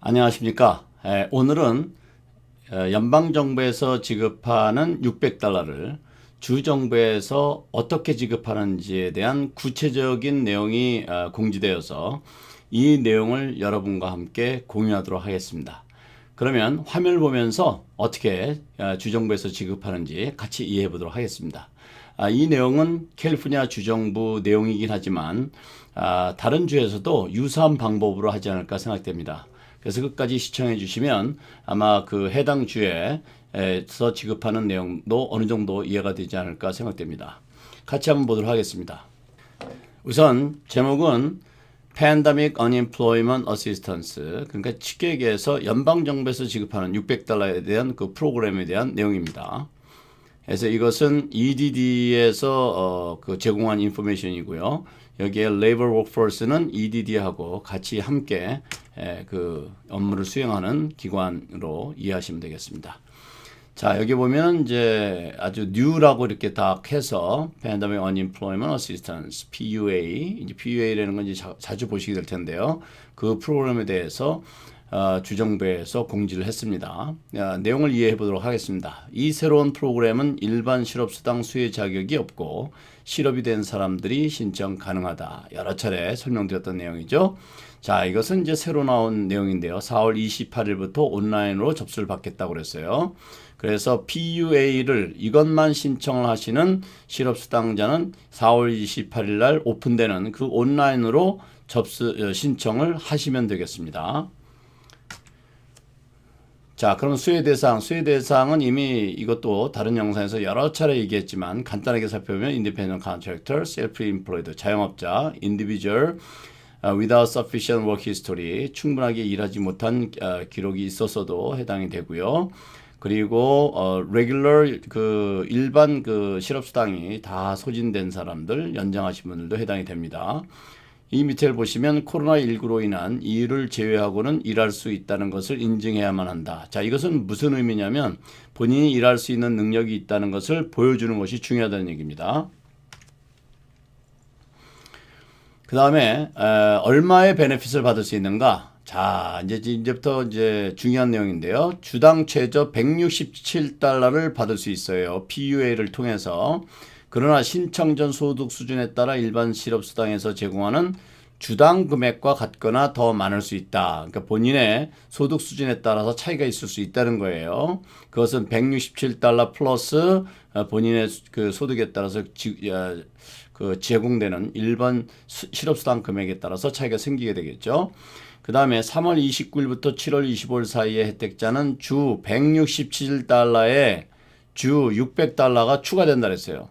안녕하십니까. 오늘은 연방정부에서 지급하는 600달러를 주정부에서 어떻게 지급하는지에 대한 구체적인 내용이 공지되어서 이 내용을 여러분과 함께 공유하도록 하겠습니다. 그러면 화면을 보면서 어떻게 주정부에서 지급하는지 같이 이해해 보도록 하겠습니다. 이 내용은 캘리포니아 주정부 내용이긴 하지만 다른 주에서도 유사한 방법으로 하지 않을까 생각됩니다. 그래서 끝까지 시청해 주시면 아마 그 해당 주에서 지급하는 내용도 어느 정도 이해가 되지 않을까 생각됩니다. 같이 한번 보도록 하겠습니다. 우선 제목은 Pandemic Unemployment Assistance, 그러니까 쉽게 얘기해서 연방정부에서 지급하는 600달러에 대한 그 프로그램에 대한 내용입니다. 그래서 이것은 EDD에서 그 제공한 인포메이션이고요. 여기에 Labor Workforce는 EDD하고 같이 함께 그 업무를 수행하는 기관으로 이해하시면 되겠습니다. 자, 여기 보면 이제 아주 new라고 이렇게 딱 해서 Pandemic Unemployment Assistance (PUA). 이제 PUA라는 건 이제 자주 보시게 될 텐데요. 그 프로그램에 대해서 주정부에서 공지를 했습니다. 내용을 이해해 보도록 하겠습니다. 이 새로운 프로그램은 일반 실업수당 수혜 자격이 없고 실업이 된 사람들이 신청 가능하다. 여러 차례 설명드렸던 내용이죠. 자, 이것은 이제 새로 나온 내용인데요. 4월 28일부터 온라인으로 접수를 받겠다고 그랬어요. 그래서 PUA를 이것만 신청을 하시는 실업수당자는 4월 28일 날 오픈되는 그 온라인으로 신청을 하시면 되겠습니다. 자, 그럼 수혜 대상은 이미 이것도 다른 영상에서 여러 차례 얘기했지만 간단하게 살펴보면 Independent Contractor, Self-Employed, 자영업자, Individual, Without Sufficient Work History, 충분하게 일하지 못한 기록이 있었어도 해당이 되고요. 그리고 Regular, 그 일반 그 실업수당이 다 소진된 사람들, 연장하신 분들도 해당이 됩니다. 이 밑을 보시면 코로나19로 인한 이유를 제외하고는 일할 수 있다는 것을 인증해야만 한다. 자, 이것은 무슨 의미냐면 본인이 일할 수 있는 능력이 있다는 것을 보여주는 것이 중요하다는 얘기입니다. 그 다음에 얼마의 베네핏을 받을 수 있는가? 자, 이제부터 이제 중요한 내용인데요. 주당 최저 167달러를 받을 수 있어요. PUA를 통해서. 그러나 신청 전 소득 수준에 따라 일반 실업수당에서 제공하는 주당 금액과 같거나 더 많을 수 있다. 그러니까 본인의 소득 수준에 따라서 차이가 있을 수 있다는 거예요. 그것은 167달러 플러스 본인의 그 소득에 따라서 제공되는 일반 실업수당 금액에 따라서 차이가 생기게 되겠죠. 그 다음에 3월 29일부터 7월 25일 사이의 혜택자는 주 167달러에 주 600달러가 추가된다 그랬어요.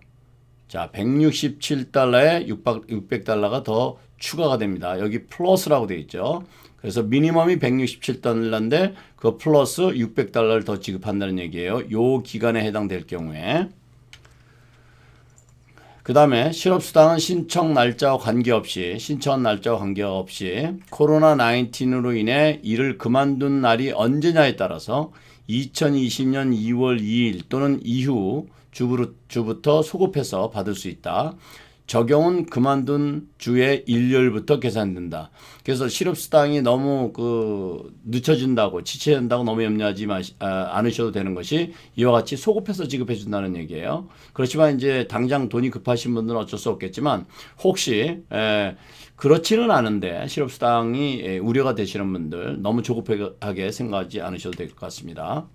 자, 167달러에 600달러가 더 추가가 됩니다. 여기 플러스라고 되어 있죠. 그래서 미니멈이 167달러인데 그 플러스 600달러를 더 지급한다는 얘기예요. 요 기간에 해당될 경우에. 그 다음에 실업수당은 신청한 날짜와 관계없이 코로나19로 인해 일을 그만둔 날이 언제냐에 따라서 2020년 2월 2일 또는 이후 주부터 소급해서 받을 수 있다. 적용은 그만둔 주의 일요일부터 계산된다. 그래서 실업수당이 너무 늦춰진다고 지체된다고 너무 염려하지 않으셔도 되는 것이 이와 같이 소급해서 지급해 준다는 얘기예요. 그렇지만 이제 당장 돈이 급하신 분들은 어쩔 수 없겠지만 혹시 그렇지는 않은데 실업수당이 우려가 되시는 분들 너무 조급하게 생각하지 않으셔도 될 것 같습니다.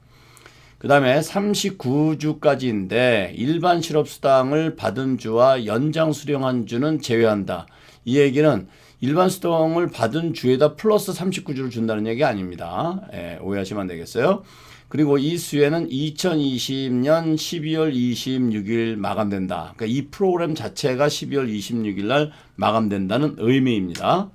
그 다음에 39주까지인데 일반 실업수당을 받은 주와 연장 수령한 주는 제외한다. 이 얘기는 일반 수당을 받은 주에다 플러스 39주를 준다는 얘기 아닙니다. 오해하시면 안 되겠어요. 그리고 이 수혜는 2020년 12월 26일 마감된다. 그러니까 이 프로그램 자체가 12월 26일 날 마감된다는 의미입니다.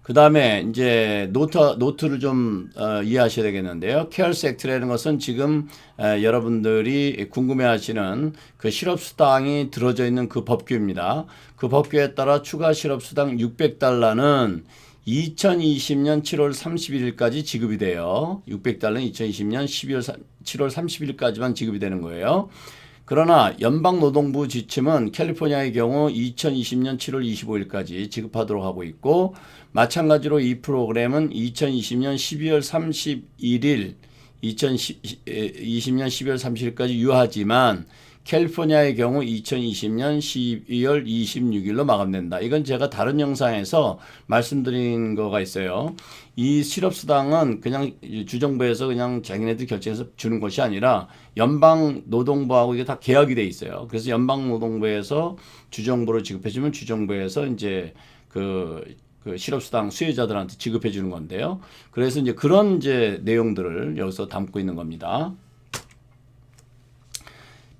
그 다음에 이제 노트를 좀 이해하셔야 되겠는데요. 케어스 액트라는 것은 지금 여러분들이 궁금해하시는 그 실업수당이 들어져 있는 그 법규입니다. 그 법규에 따라 추가 실업수당 600달러는 2020년 7월 31일까지 지급이 돼요. 600달러는 2020년 7월 31일까지만 지급이 되는 거예요. 그러나 연방노동부 지침은 캘리포니아의 경우 2020년 7월 25일까지 지급하도록 하고 있고, 마찬가지로 이 프로그램은 2020년 12월 31일 2020년 12월 30일까지 유효하지만 캘리포니아의 경우 2020년 12월 26일로 마감된다. 이건 제가 다른 영상에서 말씀드린 거가 있어요. 이 실업수당은 그냥 주정부에서 그냥 자기네들이 결정해서 주는 것이 아니라 연방노동부하고 이게 다 계약이 돼 있어요. 그래서 연방노동부에서 주정부로 지급해주면 주정부에서 이제 그 실업수당 수혜자들한테 지급해 주는 건데요. 그래서 이제 그런 이제 내용들을 여기서 담고 있는 겁니다.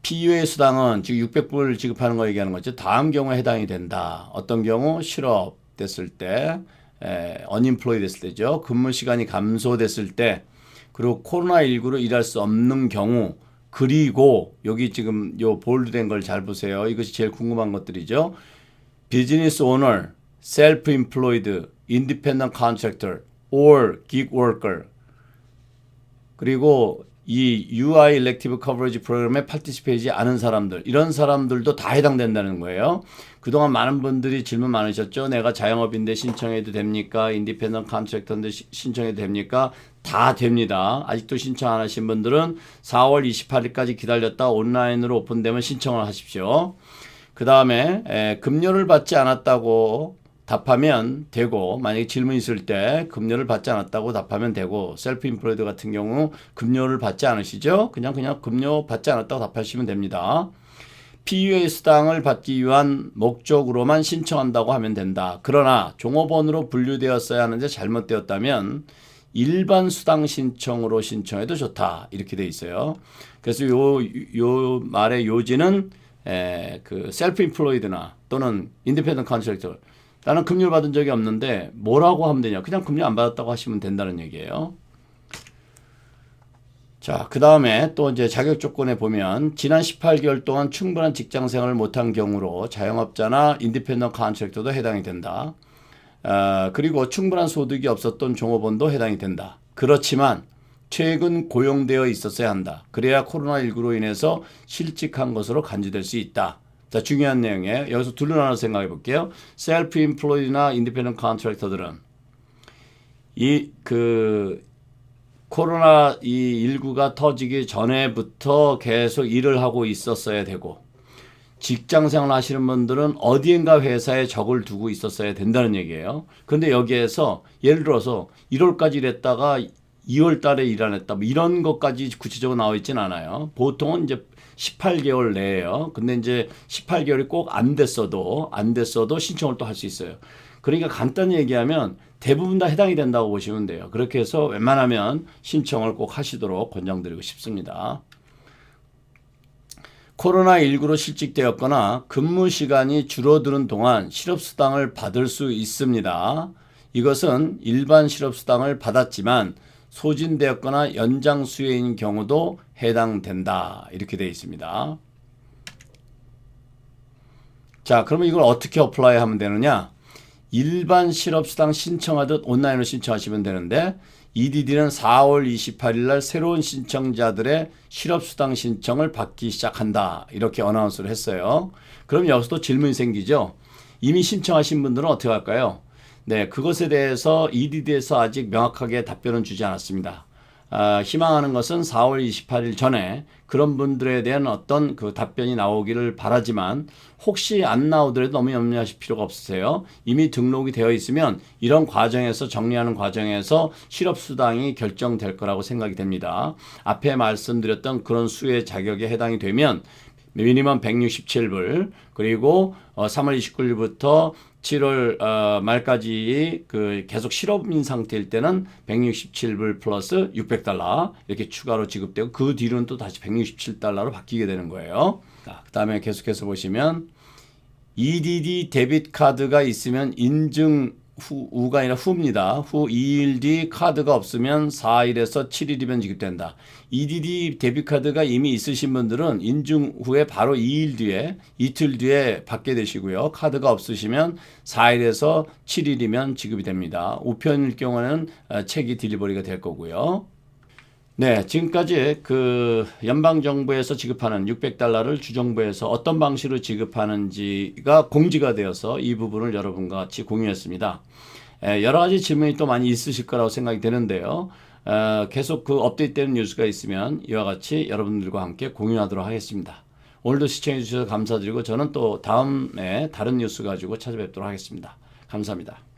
PUA 수당은 지금 600불 지급하는 거 얘기하는 거죠. 다음 경우에 해당이 된다. 어떤 경우? 실업 됐을 때, unemployed 됐을 때죠. 근무 시간이 감소됐을 때, 그리고 코로나19로 일할 수 없는 경우, 그리고 여기 지금 요 볼드된 걸 잘 보세요. 이것이 제일 궁금한 것들이죠. Business owner, self-employed, independent contractor, or gig worker. 그리고 이 UI Elective Coverage 프로그램에 파티시페이지 않은 사람들, 이런 사람들도 다 해당된다는 거예요. 그동안 많은 분들이 질문 많으셨죠. 내가 자영업인데 신청해도 됩니까? 인디펜던트 컨트랙터인데 신청해도 됩니까? 다 됩니다. 아직도 신청 안 하신 분들은 4월 28일까지 기다렸다 온라인으로 오픈되면 신청을 하십시오. 그 다음에 급료를 받지 않았다고 답하면 되고, 만약에 질문 있을 때 급료를 받지 않았다고 답하면 되고, 셀프 인플로이드 같은 경우 급료를 받지 않으시죠? 그냥 급료 받지 않았다고 답하시면 됩니다. PUA 수당을 받기 위한 목적으로만 신청한다고 하면 된다. 그러나 종업원으로 분류되었어야 하는데 잘못되었다면 일반 수당 신청으로 신청해도 좋다. 이렇게 돼 있어요. 그래서 요 말의 요지는 그 셀프 인플로이드나 또는 인디펜던트 컨트랙터, 나는 급료를 받은 적이 없는데 뭐라고 하면 되냐? 그냥 급료 안 받았다고 하시면 된다는 얘기예요. 자, 그 다음에 또 이제 자격 조건에 보면 지난 18개월 동안 충분한 직장 생활을 못한 경우로 자영업자나 인디펜던트 컨트랙터도 해당이 된다. 그리고 충분한 소득이 없었던 종업원도 해당이 된다. 그렇지만 최근 고용되어 있었어야 한다. 그래야 코로나19로 인해서 실직한 것으로 간주될 수 있다. 자, 중요한 내용이에요. 여기서 둘로 나눠 생각해 볼게요. 셀프 인플로이드나 인디펜던트 컨트랙터들은 코로나 19가 터지기 전에부터 계속 일을 하고 있었어야 되고, 직장 생활 하시는 분들은 어디엔가 회사에 적을 두고 있었어야 된다는 얘기예요. 그런데 여기에서 예를 들어서 1월까지 일했다가 2월 달에 일 안 했다, 뭐 이런 것까지 구체적으로 나와 있진 않아요. 보통은 이제 18개월 내에요. 근데 이제 18개월이 꼭 안 됐어도 신청을 또 할 수 있어요. 그러니까 간단히 얘기하면 대부분 다 해당이 된다고 보시면 돼요. 그렇게 해서 웬만하면 신청을 꼭 하시도록 권장드리고 싶습니다. 코로나19로 실직되었거나 근무 시간이 줄어드는 동안 실업수당을 받을 수 있습니다. 이것은 일반 실업수당을 받았지만 소진되었거나 연장 수혜인 경우도 해당된다. 이렇게 되어 있습니다. 자, 그러면 이걸 어떻게 어플라이 하면 되느냐? 일반 실업수당 신청하듯 온라인으로 신청하시면 되는데, EDD는 4월 28일 날 새로운 신청자들의 실업수당 신청을 받기 시작한다. 이렇게 어나운스를 했어요. 그럼 여기서도 질문이 생기죠. 이미 신청하신 분들은 어떻게 할까요? 네, 그것에 대해서 EDD에서 아직 명확하게 답변은 주지 않았습니다. 희망하는 것은 4월 28일 전에 그런 분들에 대한 어떤 그 답변이 나오기를 바라지만, 혹시 안 나오더라도 너무 염려하실 필요가 없으세요. 이미 등록이 되어 있으면 이런 과정에서, 정리하는 과정에서 실업수당이 결정될 거라고 생각이 됩니다. 앞에 말씀드렸던 그런 수혜 자격에 해당이 되면 미니멈 167불, 그리고 3월 29일부터 7월 말까지 계속 실업인 상태일 때는 167불 플러스 600달러 이렇게 추가로 지급되고, 그 뒤로는 또 다시 167달러로 바뀌게 되는 거예요. 그 다음에 계속해서 보시면 EDD 데빗 카드가 있으면 인증 후가 아니라 후입니다. 후 2일 뒤 카드가 없으면 4일에서 7일이면 지급된다. EDD 데비카드가 이미 있으신 분들은 인증 후에 바로 2일 뒤에, 이틀 뒤에 받게 되시고요. 카드가 없으시면 4일에서 7일이면 지급이 됩니다. 우편일 경우에는 책이 딜리버리가 될 거고요. 네, 지금까지 그 연방정부에서 지급하는 600달러를 주정부에서 어떤 방식으로 지급하는지가 공지가 되어서 이 부분을 여러분과 같이 공유했습니다. 여러 가지 질문이 또 많이 있으실 거라고 생각이 되는데요. 계속 그 업데이트되는 뉴스가 있으면 이와 같이 여러분들과 함께 공유하도록 하겠습니다. 오늘도 시청해 주셔서 감사드리고 저는 또 다음에 다른 뉴스 가지고 찾아뵙도록 하겠습니다. 감사합니다.